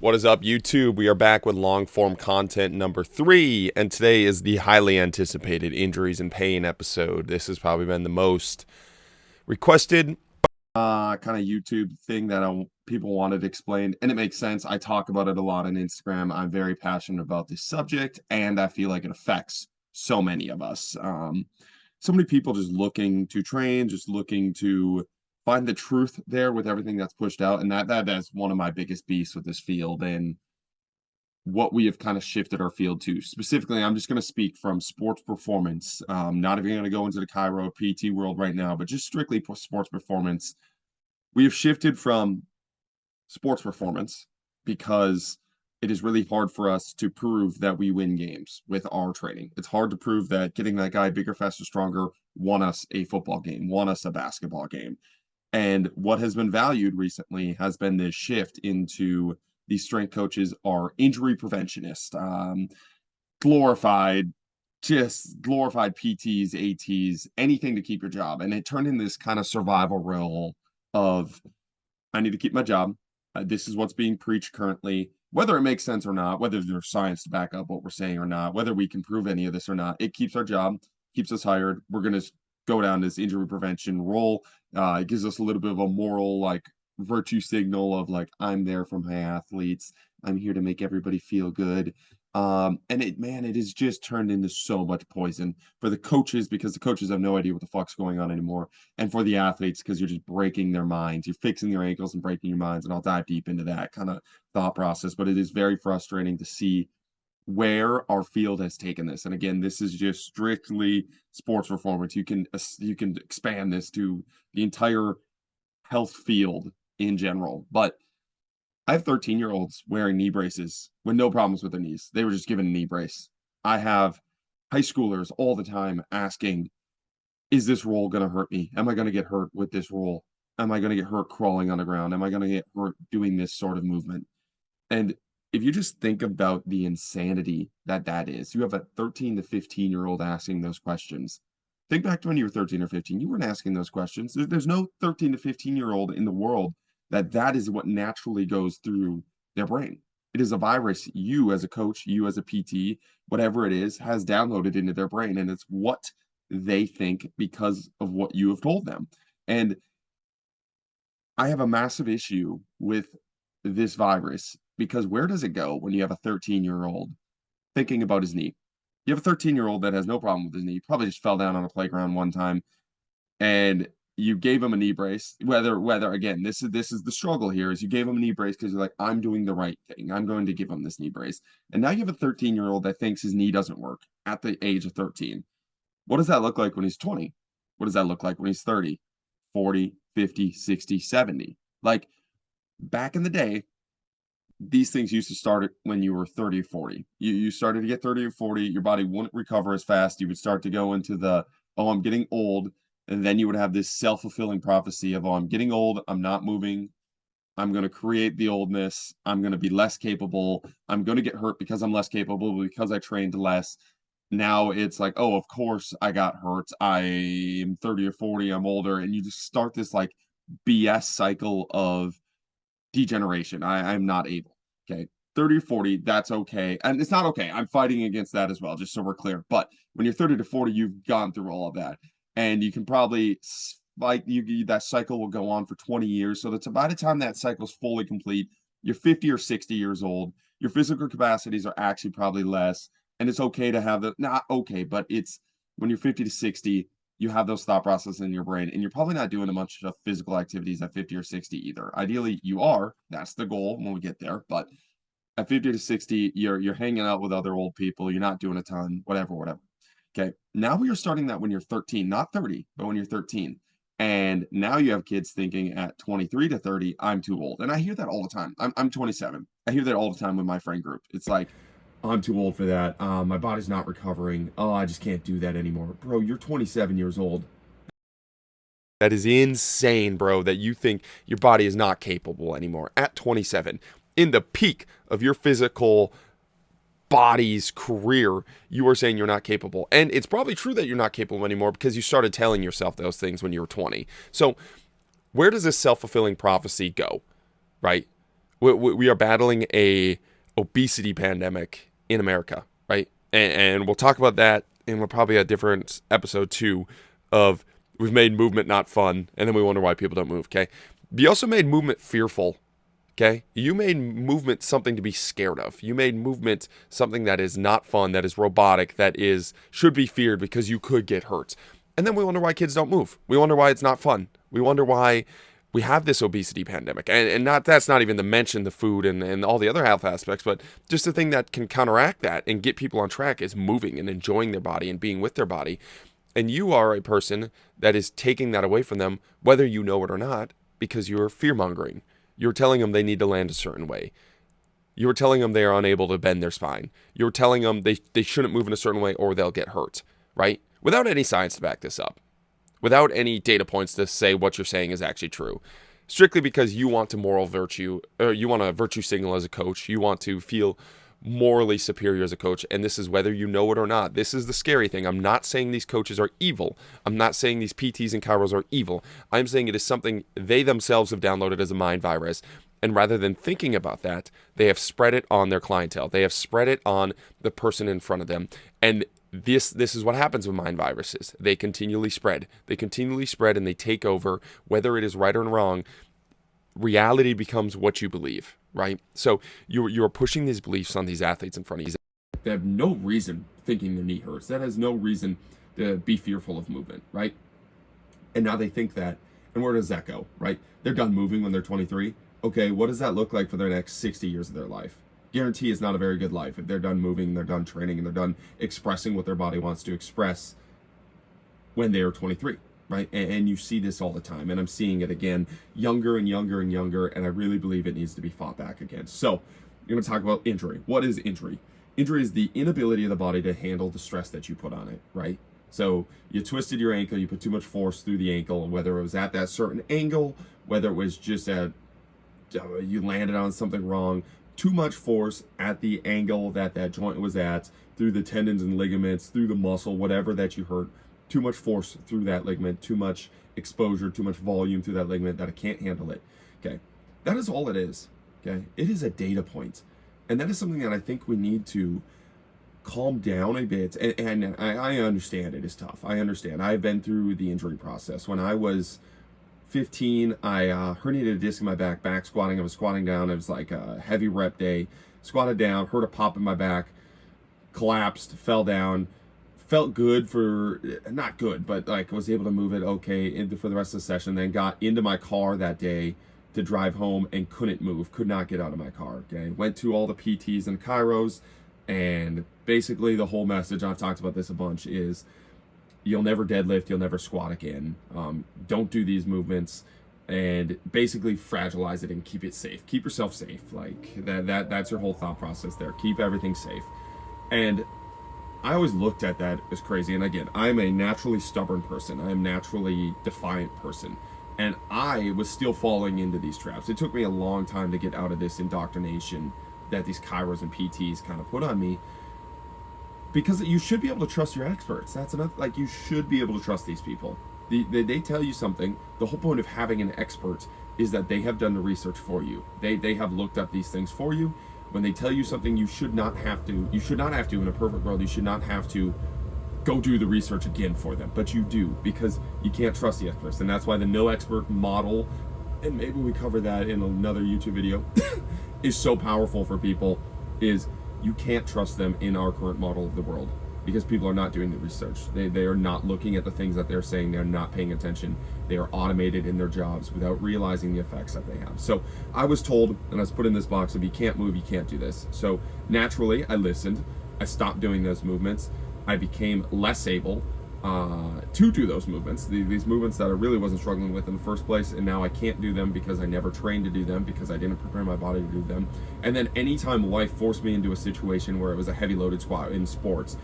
What is up, YouTube? We are back with long form content number 3, and today is the highly anticipated injuries and pain episode. This has probably been the most requested kind of YouTube thing that people wanted explained, and it makes sense. I talk about it a lot on Instagram. I'm very passionate about this subject, and I feel like it affects so many of us. So many people just looking to train, just looking to find the truth there with everything that's pushed out, and that's one of my biggest beasts with this field and what we have kind of shifted our field to. Specifically, I'm just going to speak from sports performance. Not even going to go into the Cairo PT world right now, but just strictly sports performance. We have shifted from sports performance because it is really hard for us to prove that we win games with our training. It's hard to prove that getting that guy bigger, faster, stronger won us a football game, won us a basketball game. And what has been valued recently has been this shift into these strength coaches are injury preventionists, glorified, just glorified PTs, ATs, anything to keep your job. And it turned into this kind of survival role of I need to keep my job. This is what's being preached currently. Whether it makes sense or not, whether there's science to back up what we're saying or not, whether we can prove any of this or not, it keeps our job, keeps us hired. We're going to go down this injury prevention role. It gives us a little bit of a moral, like, virtue signal of, like, I'm there for my athletes. I'm here to make everybody feel good. And it has just turned into so much poison for the coaches because the coaches have no idea what the fuck's going on anymore, and for the athletes because you're just breaking their minds. You're fixing their ankles and breaking your minds, and I'll dive deep into that kind of thought process. But it is very frustrating to see where our field has taken this. And again, this is just strictly sports performance. You can expand this to the entire health field in general, but I have 13-year-olds wearing knee braces with no problems with their knees. They were just given a knee brace. I have high schoolers all the time asking, is this roll going to hurt me? Am I going to get hurt with this roll? Am I going to get hurt crawling on the ground? Am I going to get hurt doing this sort of movement? And if you just think about the insanity that that is, you have a 13 to 15-year-old asking those questions. Think back to when you were 13 or 15. You weren't asking those questions. There's no 13 to 15-year-old in the world that is what naturally goes through their brain. It is a virus you as a coach, you as a PT, whatever it is, has downloaded into their brain. And it's what they think because of what you have told them. And I have a massive issue with this virus because where does it go when you have a 13-year-old thinking about his knee? You have a 13-year-old that has no problem with his knee, probably just fell down on a playground one time, and you gave him a knee brace. Whether again, this is the struggle here is you gave him a knee brace because you're like, I'm doing the right thing. I'm going to give him this knee brace. And now you have a 13-year-old that thinks his knee doesn't work at the age of 13. What does that look like when he's 20? What does that look like when he's 30, 40, 50, 60, 70? Like back in the day, these things used to start when you were 30 or 40. You started to get 30 or 40, your body wouldn't recover as fast. You would start to go into the, oh, I'm getting old. And then you would have this self-fulfilling prophecy of, oh, I'm getting old, I'm not moving, I'm going to create the oldness, I'm going to be less capable, I'm going to get hurt because I'm less capable because I trained less. Now it's like, oh, of course I got hurt. I am 30 or 40, I'm older. And you just start this like BS cycle of degeneration. I'm not able. Okay. 30 or 40, that's okay. And it's not okay. I'm fighting against that as well, just so we're clear. But when you're 30 to 40, you've gone through all of that. And you can probably like that cycle will go on for 20 years. So that's by the time that cycle is fully complete, you're 50 or 60 years old. Your physical capacities are actually probably less. And it's okay to have the not okay, but it's when you're 50 to 60, you have those thought processes in your brain, and you're probably not doing a bunch of physical activities at 50 or 60 either. Ideally, you are. That's the goal when we get there. But at 50 to 60, you're hanging out with other old people. You're not doing a ton, whatever, whatever. Okay. Now we are starting that when you're 13, not 30, but when you're 13. And now you have kids thinking at 23 to 30, I'm too old. And I hear that all the time. I'm 27. I hear that all the time with my friend group. It's like, I'm too old for that. My body's not recovering. Oh, I just can't do that anymore. Bro, you're 27 years old. That is insane, bro, that you think your body is not capable anymore at 27. In the peak of your physical body's career, you are saying you're not capable. And it's probably true that you're not capable anymore because you started telling yourself those things when you were 20. So, where does this self fulfilling prophecy go, right? We are battling a obesity pandemic in America, right? And we'll talk about that in probably a different episode too of we've made movement not fun, and then we wonder why people don't move, okay? You also made movement fearful, okay? You made movement something to be scared of. You made movement something that is not fun, that is robotic, that is should be feared because you could get hurt. And then we wonder why kids don't move. We wonder why it's not fun. We wonder why we have this obesity pandemic. And not that's not even to mention the food and all the other health aspects, but just the thing that can counteract that and get people on track is moving and enjoying their body and being with their body. And you are a person that is taking that away from them, whether you know it or not, because you're fear mongering. You're telling them they need to land a certain way. You're telling them they are unable to bend their spine. You're telling them they shouldn't move in a certain way or they'll get hurt, right? Without any science to back this up, without any data points to say what you're saying is actually true. Strictly because you want to moral virtue, or you want a virtue signal as a coach. You want to feel morally superior as a coach, and this is whether you know it or not. This is the scary thing. I'm not saying these coaches are evil. I'm not saying these PTs and chiros are evil. I'm saying it is something they themselves have downloaded as a mind virus, and rather than thinking about that, they have spread it on their clientele. They have spread it on the person in front of them, and this is what happens with mind viruses. They continually spread. They continually spread, and they take over, whether it is right or wrong. Reality becomes what you believe, right? So you're pushing these beliefs on these athletes in front of you. They have no reason thinking their knee hurts. That has no reason to be fearful of movement, right? And now they think that, and where does that go, right? They're done moving when they're 23. Okay, what does that look like for their next 60 years of their life? Guarantee it's not a very good life. If they're done moving, they're done training, and they're done expressing what their body wants to express when they are 23, right? And you see this all the time, and I'm seeing it again, younger and younger and younger, and I really believe it needs to be fought back against. So, we're going to talk about injury. What is injury? Injury is the inability of the body to handle the stress that you put on it, right? So, you twisted your ankle, you put too much force through the ankle, and whether it was at that certain angle, whether it was just at, you landed on something wrong, too much force at the angle that that joint was at, through the tendons and ligaments, through the muscle, whatever that you hurt, too much force through that ligament, too much exposure, too much volume through that ligament that it can't handle it. Okay, that is all it is. Okay, it is a data point, and that is something that I think we need to calm down a bit. And I understand it is tough. I understand. I've been through the injury process. When I was 15, I herniated a disc in my back squatting. I was squatting down. It was like a heavy rep day. Squatted down, heard a pop in my back, collapsed, fell down. Felt good for, not good, but like was able to move it okay for the rest of the session. Then got into my car that day to drive home and couldn't move, could not get out of my car. Okay, went to all the PTs and chiros, and basically the whole message, I've talked about this a bunch, is you'll never deadlift, you'll never squat again. Don't do these movements, and basically fragilize it and keep it safe. Keep yourself safe. Like that's your whole thought process there. Keep everything safe. And I always looked at that as crazy. And again, I'm a naturally stubborn person. I'm a naturally defiant person. And I was still falling into these traps. It took me a long time to get out of this indoctrination that these chiros and PTs kind of put on me. Because you should be able to trust your experts. That's enough. Like, you should be able to trust these people. They tell you something. The whole point of having an expert is that they have done the research for you. They have looked up these things for you. When they tell you something, you should not have to, in a perfect world, you should not have to go do the research again for them. But you do, because you can't trust the experts. And that's why the no expert model, and maybe we cover that in another YouTube video, is so powerful for people, is you can't trust them in our current model of the world. Because people are not doing the research. They are not looking at the things that they're saying. They're not paying attention. They are automated in their jobs without realizing the effects that they have. So I was told, and I was put in this box, if you can't move, you can't do this. So naturally, I listened. I stopped doing those movements. I became less able to do those movements, these movements that I really wasn't struggling with in the first place, and now I can't do them because I never trained to do them, because I didn't prepare my body to do them. And then anytime life forced me into a situation where it was a heavy loaded squat in sports,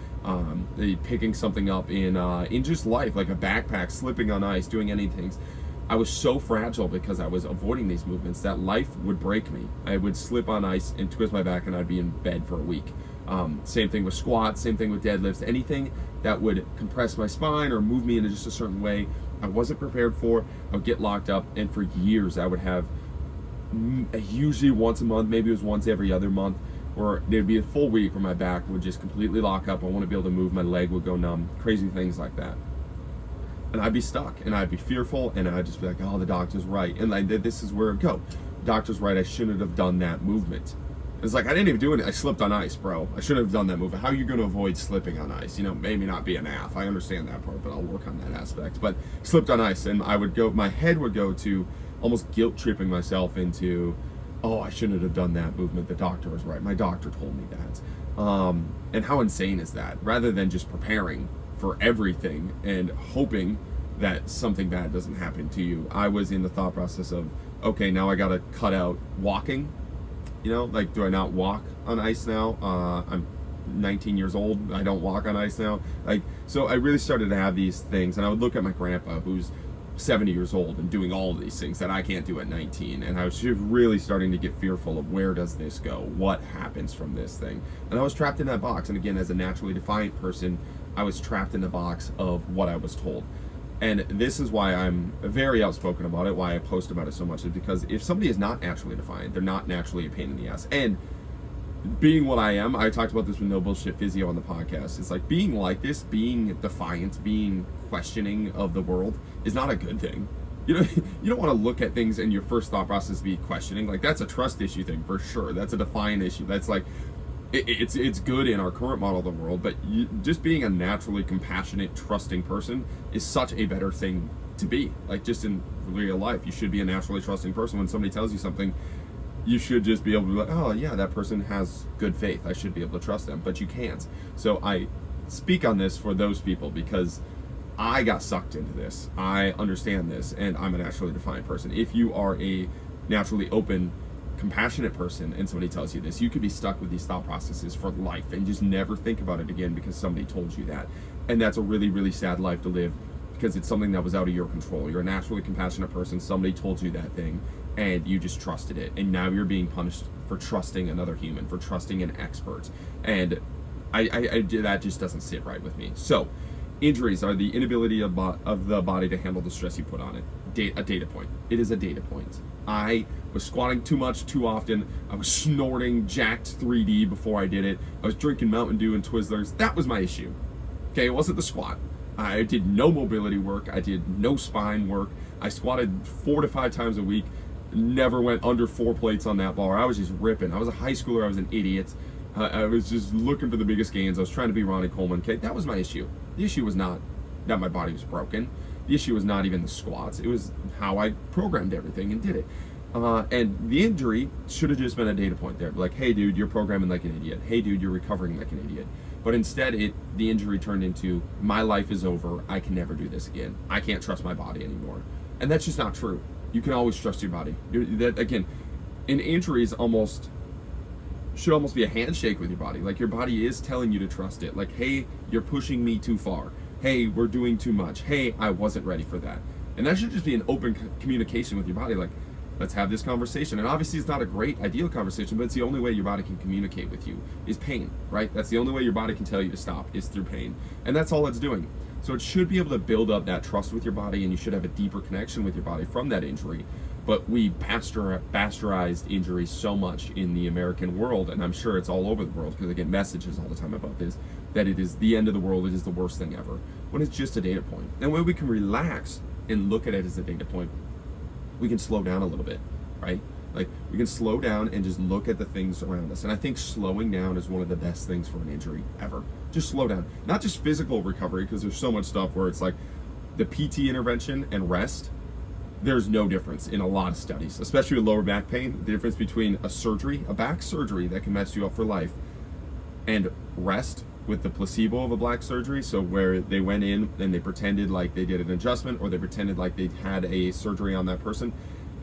picking something up in just life, like a backpack, slipping on ice, doing anything, I was so fragile because I was avoiding these movements that life would break me. I would slip on ice and twist my back, and I'd be in bed for a week. Same thing with squats, same thing with deadlifts, anything that would compress my spine or move me into just a certain way, I wasn't prepared for. I would get locked up, and for years I would have usually once a month, maybe it was once every other month, or there'd be a full week where my back would just completely lock up. I wouldn't be able to move, my leg would go numb, crazy things like that. And I'd be stuck, and I'd be fearful, and I'd just be like, oh, the doctor's right. And like, this is where it go. Doctor's right, I shouldn't have done that movement. It's like, I didn't even do it. I slipped on ice, bro. I shouldn't have done that movement. How are you going to avoid slipping on ice? Maybe not be an ath. I understand that part, but I'll work on that aspect. But slipped on ice, and my head would go to almost guilt tripping myself into, oh, I shouldn't have done that movement. The doctor was right. My doctor told me that. And how insane is that? Rather than just preparing for everything and hoping that something bad doesn't happen to you, I was in the thought process of, okay, now I got to cut out walking. Like, do I not walk on ice now? I'm 19 years old. I don't walk on ice now. So I really started to have these things, and I would look at my grandpa, who's 70 years old and doing all of these things that I can't do at 19. And I was really starting to get fearful of, where does this go? What happens from this thing? And I was trapped in that box. And again, as a naturally defiant person, I was trapped in the box of what I was told. And this is why I'm very outspoken about it, why I post about it so much, is because if somebody is not naturally defiant, they're not naturally a pain in the ass. And being what I am, I talked about this with No Bullshit Physio on the podcast. It's like, being like this, being defiant, being questioning of the world is not a good thing. You don't want to look at things and your first thought process be questioning. Like, that's a trust issue thing for sure. That's a defiant issue. That's like, it's good in our current model of the world, but just being a naturally compassionate, trusting person is such a better thing to be. Like, just in real life, you should be a naturally trusting person. When somebody tells you something, you should just be able to be like, oh yeah, that person has good faith, I should be able to trust them. But you can't. So I speak on this for those people, because I got sucked into this. I understand this, and I'm a naturally defiant person. If you are a naturally open, compassionate person and somebody tells you this, you could be stuck with these thought processes for life and just never think about it again because somebody told you that. And that's a really, really sad life to live, because it's something that was out of your control. You're a naturally compassionate person, somebody told you that thing, and you just trusted it, and now you're being punished for trusting another human, for trusting an expert. And I that just doesn't sit right with me. So injuries are the inability of the body to handle the stress you put on it. A data point. It is a data point. I was squatting too much too often. I was snorting jacked 3D before I did it. I was drinking Mountain Dew and Twizzlers. That was my issue. Okay, it wasn't the squat. I did no mobility work. I did no spine work. I squatted 4 to 5 times a week. Never went under 4 plates on that bar. I was just ripping. I was a high schooler. I was an idiot. I was just looking for the biggest gains. I was trying to be Ronnie Coleman. Okay, that was my issue. The issue was not that my body was broken. The issue was not even the squats. It was how I programmed everything and did it. And the injury should have just been a data point there. Like, hey, dude, you're programming like an idiot. Hey, dude, you're recovering like an idiot. But instead, the injury turned into, my life is over. I can never do this again. I can't trust my body anymore. And that's just not true. You can always trust your body. That, again, an injury is should almost be a handshake with your body. Like, your body is telling you to trust it. Like, hey, you're pushing me too far. Hey, we're doing too much. Hey, I wasn't ready for that. And that should just be an open communication with your body. Like, let's have this conversation. And obviously it's not a great ideal conversation, but it's the only way your body can communicate with you is pain, right? That's the only way your body can tell you to stop, is through pain. And that's all it's doing. So it should be able to build up that trust with your body, and you should have a deeper connection with your body from that injury. But we bastardized injuries so much in the American world, and I'm sure it's all over the world, because I get messages all the time about this, that it is the end of the world, it is the worst thing ever, when it's just a data point. And when we can relax and look at it as a data point, we can slow down a little bit, right? Like, we can slow down and just look at the things around us. And I think slowing down is one of the best things for an injury ever. Just slow down. Not just physical recovery, because there's so much stuff where it's like the PT intervention and rest, there's no difference in a lot of studies, especially with lower back pain. The difference between a surgery, a back surgery that can mess you up for life, and rest with the placebo of a black surgery, so where they went in and they pretended like they did an adjustment, or they pretended like they had a surgery on that person.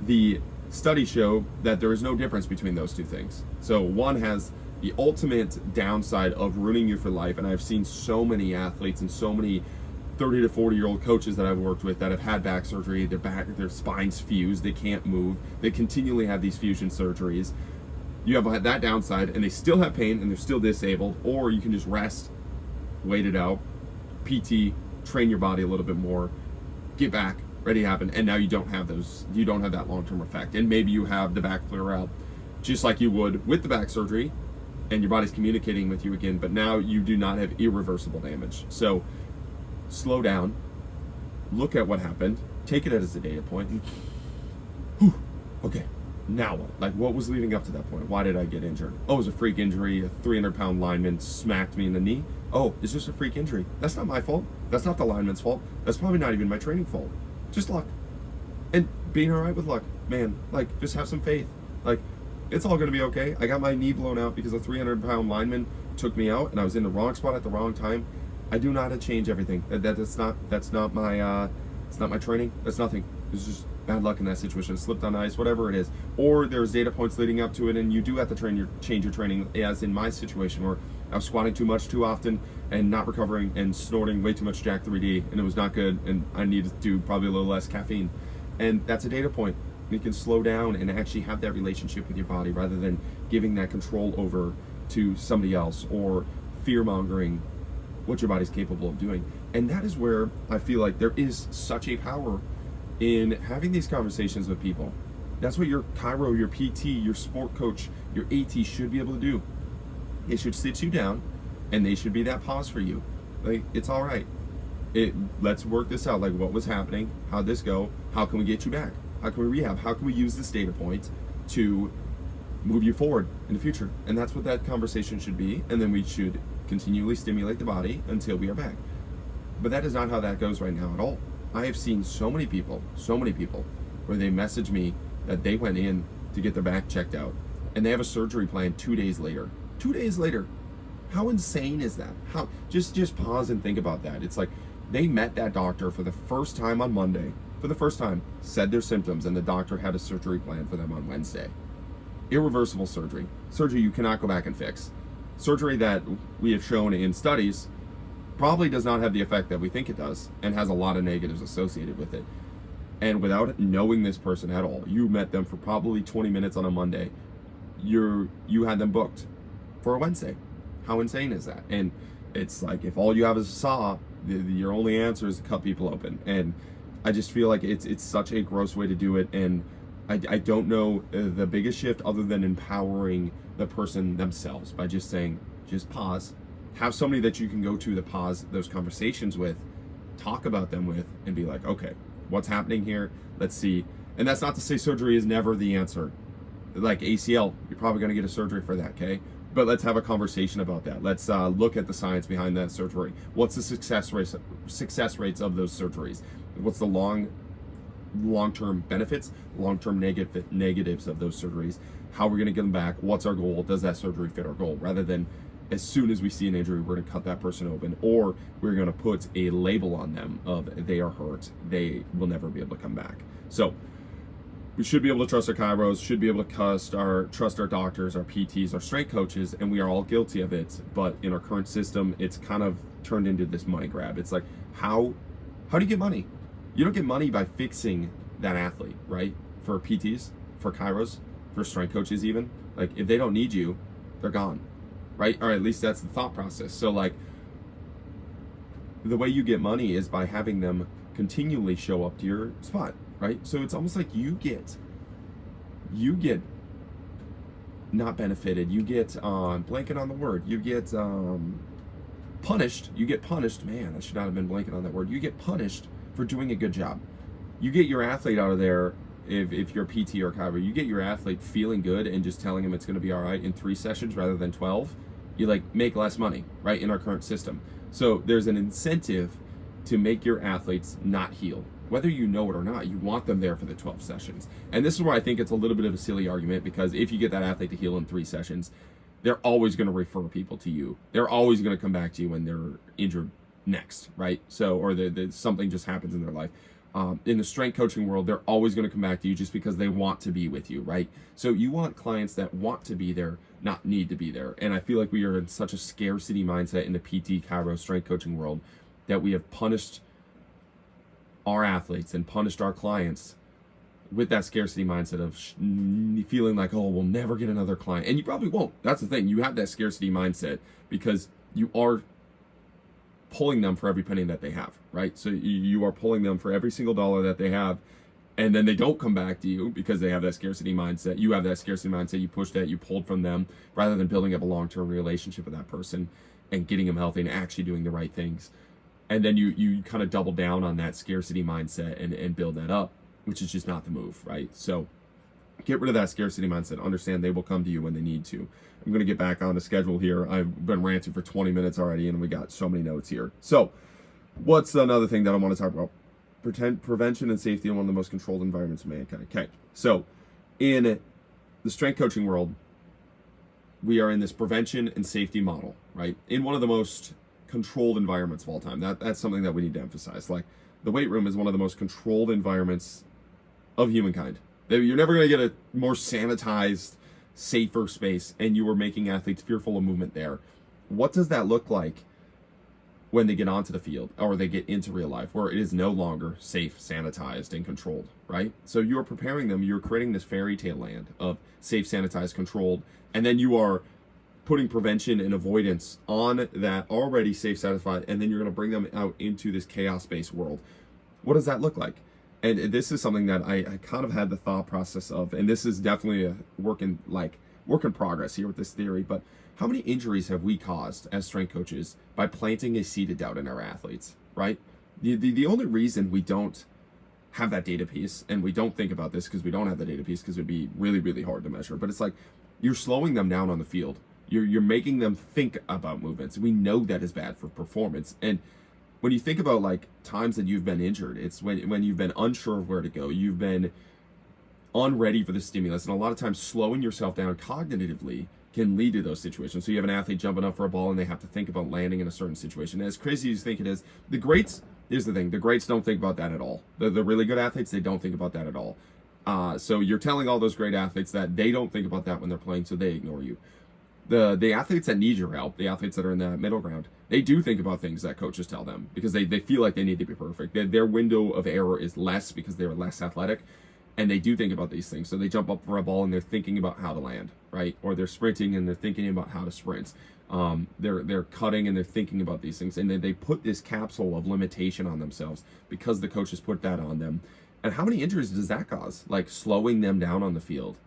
The studies show that there is no difference between those two things. So one has the ultimate downside of ruining you for life, and I've seen so many athletes and so many 30 to 40 year old coaches that I've worked with that have had back surgery, their spine's fused, they can't move, they continually have these fusion surgeries. You have that downside, and they still have pain and they're still disabled. Or you can just rest, wait it out, PT, train your body a little bit more, get back, already happened, and now you don't have that long-term effect, and maybe you have the back flare up just like you would with the back surgery, and your body's communicating with you again, but now you do not have irreversible damage. So slow down, look at what happened, take it as a data point, and whew, okay, now what? Like, what was leading up to that point? Why did I get injured? Oh, it was a freak injury. A 300-pound lineman smacked me in the knee. Oh, it's just a freak injury. That's not my fault. That's not the lineman's fault. That's probably not even my training fault. Just luck. And being all right with luck, man, like, just have some faith. Like, it's all going to be okay. I got my knee blown out because a 300-pound lineman took me out, and I was in the wrong spot at the wrong time. I do not change everything. That's not my it's not my training. That's nothing. It's just bad luck in that situation. Slipped on ice, whatever it is. Or there's data points leading up to it, and you do have to change your training, as in my situation where I was squatting too much too often and not recovering and snorting way too much Jack 3D, and it was not good, and I needed to do probably a little less caffeine. And that's a data point. You can slow down and actually have that relationship with your body rather than giving that control over to somebody else or fear-mongering what your body's capable of doing. And that is where I feel like there is such a power in having these conversations with people. That's what your chiro, your PT, your sport coach, your AT should be able to do. They should sit you down and they should be that pause for you. Like, it's all right. Let's work this out. Like, what was happening? How'd this go? How can we get you back? How can we rehab? How can we use this data point to move you forward in the future? And that's what that conversation should be. And then we should continually stimulate the body until we are back. But that is not how that goes right now at all. I have seen so many people where they message me that they went in to get their back checked out and they have a surgery plan 2 days later. 2 days later. How insane is that? How just pause and think about that. It's like they met that doctor for the first time on Monday, for the first time, said their symptoms, and the doctor had a surgery plan for them on Wednesday. Irreversible surgery. Surgery you cannot go back and fix. Surgery that we have shown in studies probably does not have the effect that we think it does and has a lot of negatives associated with it. And without knowing this person at all, you met them for probably 20 minutes on a Monday. You had them booked for a Wednesday. How insane is that? And it's like, if all you have is a saw, your only answer is to cut people open. And I just feel like it's such a gross way to do it. And I don't know the biggest shift other than empowering the person themselves by just saying, just pause. Have somebody that you can go to pause those conversations with, talk about them with, and be like, okay, what's happening here? Let's see. And that's not to say surgery is never the answer. Like ACL, you're probably going to get a surgery for that, okay? But let's have a conversation about that. Let's look at the science behind that surgery. What's the success rates of those surgeries? What's the long-term benefits, long-term negatives of those surgeries? How we're going to get them back? What's our goal? Does that surgery fit our goal? Rather than as soon as we see an injury, we're going to cut that person open, or we're going to put a label on them of they are hurt, they will never be able to come back. So we should be able to trust our chiros, should be able to trust our doctors, our PTs, our strength coaches, and we are all guilty of it. But in our current system, it's kind of turned into this money grab. It's like, how do you get money? You don't get money by fixing that athlete, right? For PTs, for chiros, for strength coaches even. Like, if they don't need you, they're gone, right? Or at least that's the thought process. So like, the way you get money is by having them continually show up to your spot, right? So it's almost like you get not benefited, you get blanking on the word, you get punished. You get punished. Man, I should not have been blanking on that word. You get punished for doing a good job. You get your athlete out of there, if you're a PT or a chiro, you get your athlete feeling good and just telling him it's going to be all right in 3 sessions rather than 12. You like make less money, right, in our current system. So there's an incentive to make your athletes not heal. Whether you know it or not, you want them there for the 12 sessions. And this is where I think it's a little bit of a silly argument, because if you get that athlete to heal in 3 sessions, they're always going to refer people to you. They're always going to come back to you when they're injured next, right? So, or something just happens in their life. In the strength coaching world, they're always going to come back to you just because they want to be with you, right? So you want clients that want to be there, not need to be there. And I feel like we are in such a scarcity mindset in the PT, chiro, strength coaching world that we have punished our athletes and punished our clients with that scarcity mindset of feeling like, oh, we'll never get another client. And you probably won't. That's the thing. You have that scarcity mindset because you are pulling them for every penny that they have, right? So you are pulling them for every single dollar that they have, and then they don't come back to you because they have that scarcity mindset. You have that scarcity mindset. You push that, you pulled from them, rather than building up a long-term relationship with that person and getting them healthy and actually doing the right things. And then you kind of double down on that scarcity mindset and build that up, which is just not the move, right? So get rid of that scarcity mindset. Understand they will come to you when they need to. I'm going to get back on the schedule here. I've been ranting for 20 minutes already, and we got so many notes here. So what's another thing that I want to talk about? Prevention and safety in one of the most controlled environments of mankind. Okay, so in the strength coaching world, we are in this prevention and safety model, right? In one of the most controlled environments of all time. That's something that we need to emphasize. Like, the weight room is one of the most controlled environments of humankind. You're never going to get a more sanitized, safer space, and you are making athletes fearful of movement there. What does that look like when they get onto the field or they get into real life, where it is no longer safe, sanitized, and controlled, right? So you are preparing them, you're creating this fairy tale land of safe, sanitized, controlled, and then you are putting prevention and avoidance on that already safe, satisfied, and then you're going to bring them out into this chaos-based world. What does that look like? And this is something that I kind of had the thought process of, and this is definitely a work in progress here with this theory, but how many injuries have we caused as strength coaches by planting a seed of doubt in our athletes, right? The only reason we don't have that data piece, and we don't think about this because we don't have the data piece, because it would be really, really hard to measure, but it's like you're slowing them down on the field. You're making them think about movements. We know that is bad for performance. And when you think about like times that you've been injured, it's when you've been unsure of where to go, you've been unready for the stimulus, and a lot of times slowing yourself down cognitively can lead to those situations. So you have an athlete jumping up for a ball and they have to think about landing in a certain situation. And as crazy as you think it is, the greats, here's the thing, the greats don't think about that at all. The really good athletes, they don't think about that at all. So you're telling all those great athletes that they don't think about that when they're playing, so they ignore you. The athletes that need your help, the athletes that are in that middle ground, they do think about things that coaches tell them because they feel like they need to be perfect. Their window of error is less because they're less athletic, and they do think about these things. So they jump up for a ball and they're thinking about how to land, right? Or they're sprinting and they're thinking about how to sprint. They're cutting and they're thinking about these things, and then they put this capsule of limitation on themselves because the coaches put that on them. And how many injuries does that cause? Like slowing them down on the field,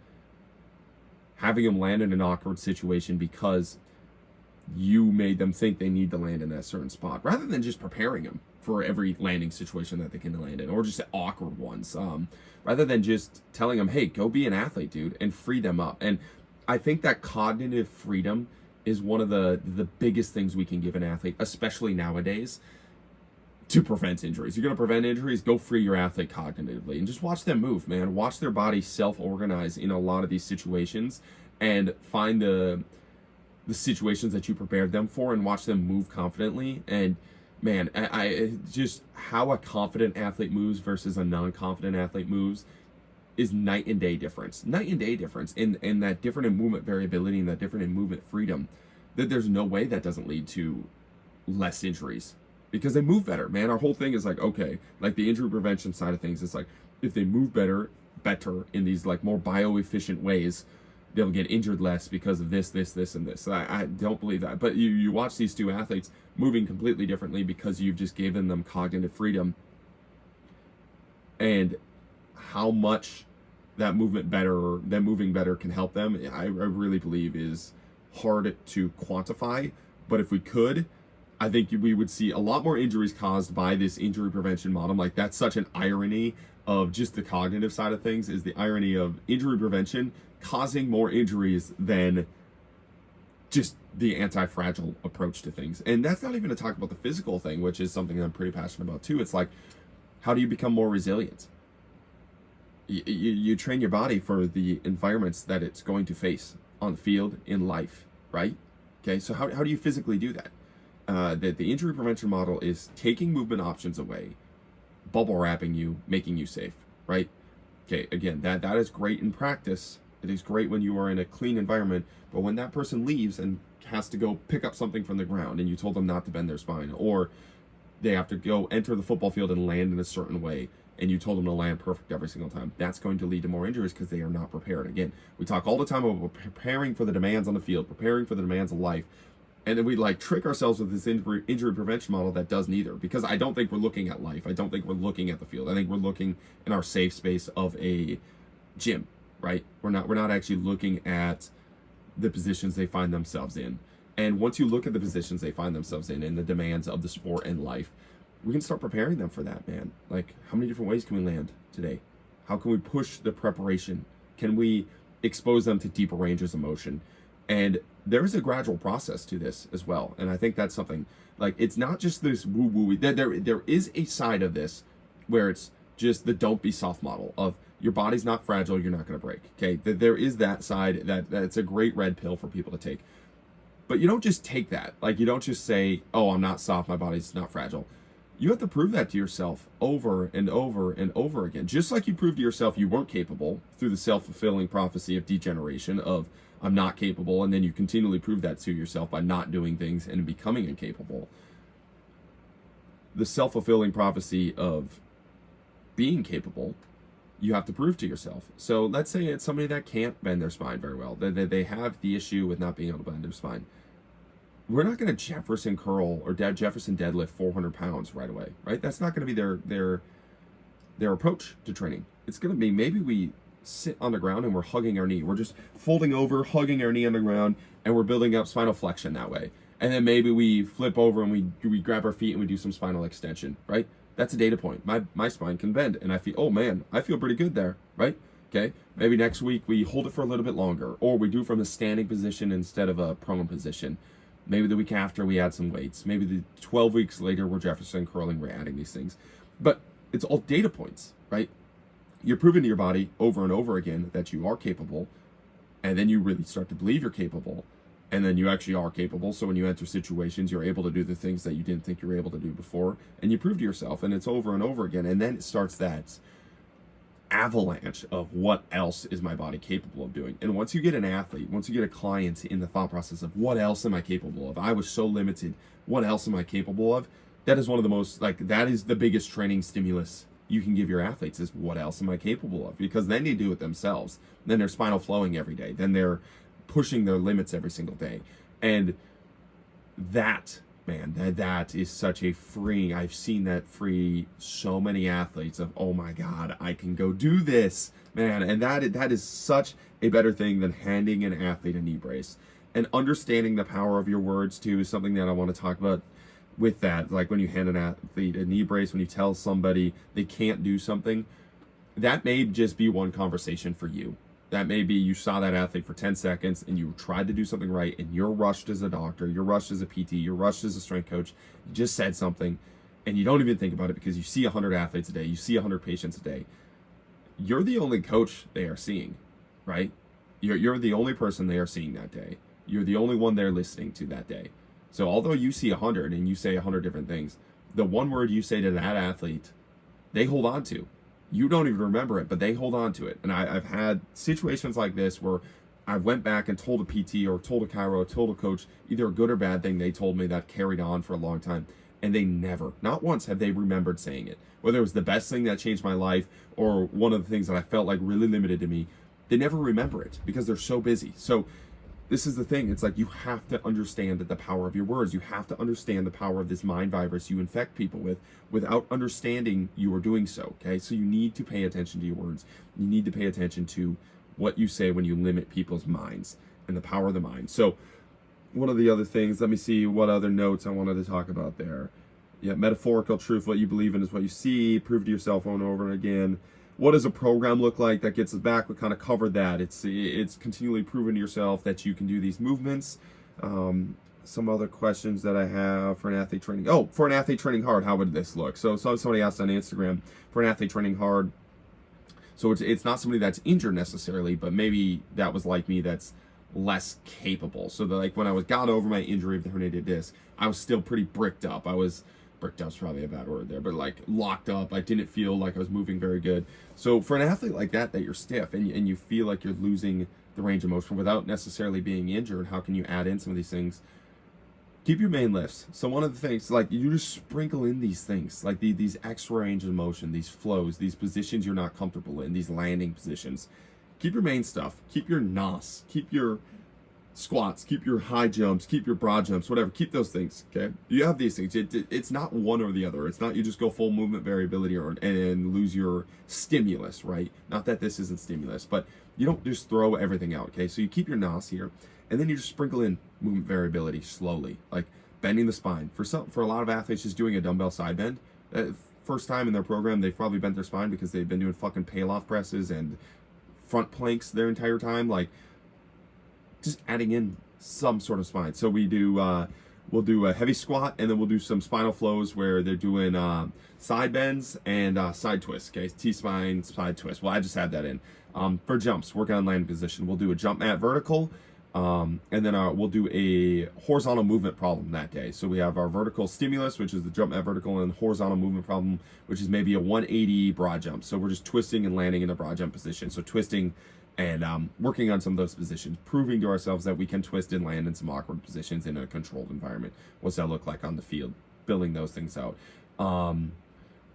having them land in an awkward situation because you made them think they need to land in that certain spot, rather than just preparing them for every landing situation that they can land in, or just awkward ones. Rather than just telling them, hey, go be an athlete, dude, and free them up. And I think that cognitive freedom is one of the biggest things we can give an athlete, especially nowadays, to prevent injuries. You're going to prevent injuries, go free your athlete cognitively and just watch them move, man. Watch their body self-organize in a lot of these situations and find the situations that you prepared them for and watch them move confidently. And man, I just how a confident athlete moves versus a non-confident athlete moves is night and day difference. Night and day difference in that different in movement variability and that different in movement freedom. That there's no way that doesn't lead to less injuries. Because they move better, man. Our whole thing is like, okay, like the injury prevention side of things, it's like if they move better in these like more bioefficient ways, they'll get injured less because of this, and this. I don't believe that. But you watch these two athletes moving completely differently because you've just given them cognitive freedom, and how much that moving better can help them, I really believe is hard to quantify. But if we could, I think we would see a lot more injuries caused by this injury prevention model. Like, that's such an irony of just the cognitive side of things, is the irony of injury prevention causing more injuries than just the anti-fragile approach to things. And that's not even to talk about the physical thing, which is something I'm pretty passionate about too. It's like, how do you become more resilient? You train your body for the environments that it's going to face on the field, in life, right? Okay, so how do you physically do that? The injury prevention model is taking movement options away, bubble wrapping you, making you safe, right? Okay, again, that is great in practice. It is great when you are in a clean environment, but when that person leaves and has to go pick up something from the ground and you told them not to bend their spine, or they have to go enter the football field and land in a certain way and you told them to land perfect every single time, that's going to lead to more injuries because they are not prepared. Again, we talk all the time about preparing for the demands on the field, preparing for the demands of life. And then we like trick ourselves with this injury prevention model that does neither, because I don't think we're looking at life. I don't think we're looking at the field. I think we're looking in our safe space of a gym, right? We're not actually looking at the positions they find themselves in. And once you look at the positions they find themselves in and the demands of the sport and life, we can start preparing them for that, man. Like, how many different ways can we land today? How can we push the preparation? Can we expose them to deeper ranges of motion? And there is a gradual process to this as well. And I think that's something, like, it's not just this woo woo. There is a side of this where it's just the don't be soft model of your body's not fragile, you're not going to break. Okay. There is that side that's a great red pill for people to take. But you don't just take that. Like, you don't just say, oh, I'm not soft, my body's not fragile. You have to prove that to yourself over and over and over again. Just like you proved to yourself you weren't capable through the self-fulfilling prophecy of degeneration of I'm not capable, and then you continually prove that to yourself by not doing things and becoming incapable. The self-fulfilling prophecy of being capable, you have to prove to yourself. So let's say it's somebody that can't bend their spine very well. They have the issue with not being able to bend their spine. We're not going to Jefferson curl or Jefferson deadlift 400 pounds right away, right? That's not going to be their approach to training. It's going to be, maybe we sit on the ground and we're hugging our knee. We're just folding over, hugging our knee on the ground, and we're building up spinal flexion that way. And then maybe we flip over and we grab our feet and we do some spinal extension, right? That's a data point. My spine can bend, and I feel, oh man, I feel pretty good there, right? Okay, maybe next week we hold it for a little bit longer, or we do from a standing position instead of a prone position. Maybe the week after we add some weights. Maybe the 12 weeks later we're Jefferson curling, we're adding these things. But it's all data points, right? You're proving to your body over and over again that you are capable, and then you really start to believe you're capable, and then you actually are capable. So when you enter situations, you're able to do the things that you didn't think you were able to do before, and you prove to yourself, and it's over and over again. And then it starts that avalanche of what else is my body capable of doing. And once you get an athlete, once you get a client in the thought process of what else am I capable of, I was so limited, what else am I capable of, that is one of the most, like, that is the biggest training stimulus you can give your athletes, is what else am I capable of? Because then they do it themselves. Then they're spinal flowing every day. Then they're pushing their limits every single day. And that, man, that is such a freeing, I've seen that free so many athletes of, oh my God, I can go do this, man. And that is such a better thing than handing an athlete a knee brace. And understanding the power of your words too is something that I want to talk about with that. Like, when you hand an athlete a knee brace, when you tell somebody they can't do something, that may just be one conversation for you. That may be you saw that athlete for 10 seconds and you tried to do something right, and you're rushed as a doctor, you're rushed as a PT, you're rushed as a strength coach, you just said something and you don't even think about it because you see 100 athletes a day, you see 100 patients a day. You're the only coach they are seeing, right? You're the only person they are seeing that day. You're the only one they're listening to that day. So although you see 100 and you say 100 different things, the one word you say to that athlete, they hold on to. You don't even remember it, but they hold on to it. And I've had situations like this where I went back and told a PT or told a chiro, or told a coach, either a good or bad thing they told me that carried on for a long time. And they never, not once have they remembered saying it. Whether it was the best thing that changed my life or one of the things that I felt like really limited to me, they never remember it because they're so busy. So this is the thing. It's like, you have to understand that the power of your words. You have to understand the power of this mind virus you infect people with without understanding you are doing so. Okay. So you need to pay attention to your words. You need to pay attention to what you say when you limit people's minds and the power of the mind. So one of the other things, let me see what other notes I wanted to talk about there. Yeah. Metaphorical truth. What you believe in is what you see. Prove to yourself over and over again. What does a program look like that gets us back? We kind of covered that. It's continually proving to yourself that you can do these movements. Some other questions that I have for an athlete training. Oh, for an athlete training hard, how would this look? So somebody asked on Instagram, for an athlete training hard. So it's not somebody that's injured necessarily, but maybe that was like me, that's less capable. So that, like, when I got over my injury of the herniated disc, I was still pretty bricked up. Bricked up's probably a bad word there, but like locked up. I didn't feel like I was moving very good. So for an athlete like that you're stiff and you feel like you're losing the range of motion without necessarily being injured, how can you add in some of these things? Keep your main lifts. So one of the things, like, you just sprinkle in these things, like these extra range of motion, these flows, these positions you're not comfortable in, these landing positions. Keep your main stuff. Keep your NOS. Keep your squats, keep your high jumps, keep your broad jumps, whatever, keep those things. Okay, you have these things. It's not one or the other. It's not you just go full movement variability and lose your stimulus, right? Not that this isn't stimulus, but you don't just throw everything out. Okay, so you keep your nos here, and then you just sprinkle in movement variability slowly, like bending the spine. For a lot of athletes, just doing a dumbbell side bend. First time in their program, they've probably bent their spine because they've been doing fucking pail-off presses and front planks their entire time. Like, just adding in some sort of spine. So we'll do a heavy squat, and then we'll do some spinal flows where they're doing side bends and side twists. Okay, T-spine, side twist. Well, I just add that in. For jumps, working on landing position, we'll do a jump mat vertical, and then we'll do a horizontal movement problem that day. So we have our vertical stimulus, which is the jump mat vertical, and horizontal movement problem, which is maybe a 180 broad jump. So we're just twisting and landing in a broad jump position. So twisting and working on some of those positions, proving to ourselves that we can twist and land in some awkward positions in a controlled environment. What's that look like on the field? Building those things out.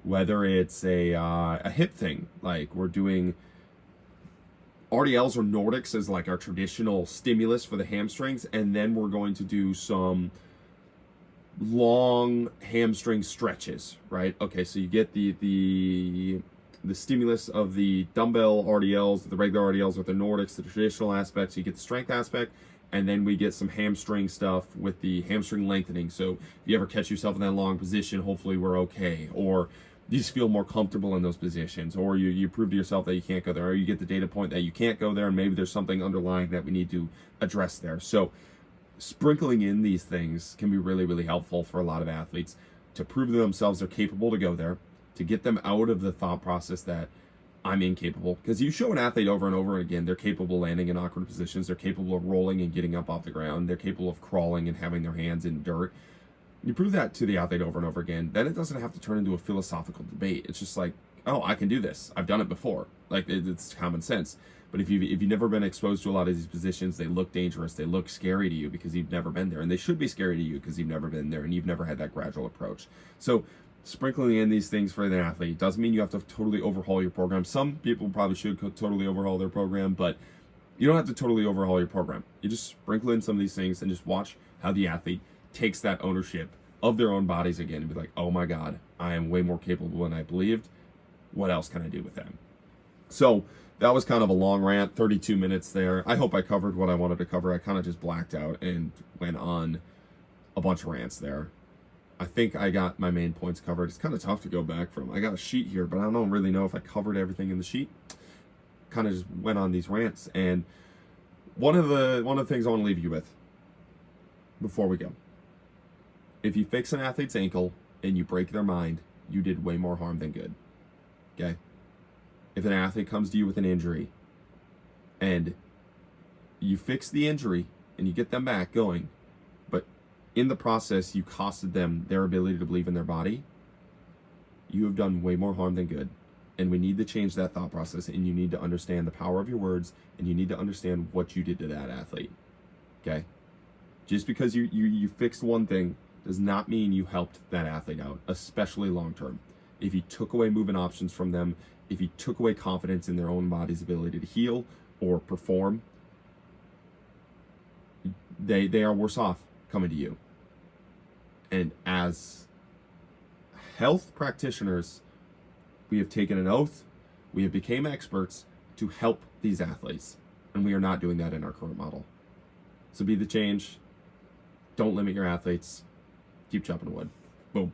Whether it's a hip thing, like we're doing RDLs or Nordics as like our traditional stimulus for the hamstrings, and then we're going to do some long hamstring stretches, right? Okay, so you get the stimulus of the dumbbell RDLs, the regular RDLs with the Nordics, the traditional aspects. You get the strength aspect, and then we get some hamstring stuff with the hamstring lengthening. So if you ever catch yourself in that long position, hopefully we're okay. Or you just feel more comfortable in those positions, or you prove to yourself that you can't go there, or you get the data point that you can't go there, and maybe there's something underlying that we need to address there. So sprinkling in these things can be really, really helpful for a lot of athletes to prove to themselves they're capable to go there, to get them out of the thought process that I'm incapable. Because you show an athlete over and over again, they're capable of landing in awkward positions, they're capable of rolling and getting up off the ground, they're capable of crawling and having their hands in dirt. You prove that to the athlete over and over again, then it doesn't have to turn into a philosophical debate. It's just like, oh, I can do this. I've done it before. Like, it's common sense. But if you've never been exposed to a lot of these positions, they look dangerous. They look scary to you because you've never been there. And they should be scary to you because you've never been there and you've never had that gradual approach. So sprinkling in these things for the athlete doesn't mean you have to totally overhaul your program. Some people probably should totally overhaul their program, but you don't have to totally overhaul your program. You just sprinkle in some of these things and just watch how the athlete takes that ownership of their own bodies again and be like, oh my God, I am way more capable than I believed. What else can I do with them? So that was kind of a long rant, 32 minutes there. I hope I covered what I wanted to cover. I kind of just blacked out and went on a bunch of rants there. I think I got my main points covered. It's kind of tough to go back from. I got a sheet here, but I don't really know if I covered everything in the sheet. Kind of just went on these rants. And one of the things I want to leave you with before we go. If you fix an athlete's ankle and you break their mind, you did way more harm than good. Okay? If an athlete comes to you with an injury and you fix the injury and you get them back going, but in the process you costed them their ability to believe in their body, you have done way more harm than good. And we need to change that thought process, and you need to understand the power of your words, and you need to understand what you did to that athlete. Okay? Just because you fixed one thing does not mean you helped that athlete out, especially long term. If you took away movement options from them, if you took away confidence in their own body's ability to heal or perform, they are worse off coming to you. And as health practitioners, we have taken an oath, we have become experts to help these athletes, and we are not doing that in our current model. So be the change. Don't limit your athletes. Keep chopping wood. Boom.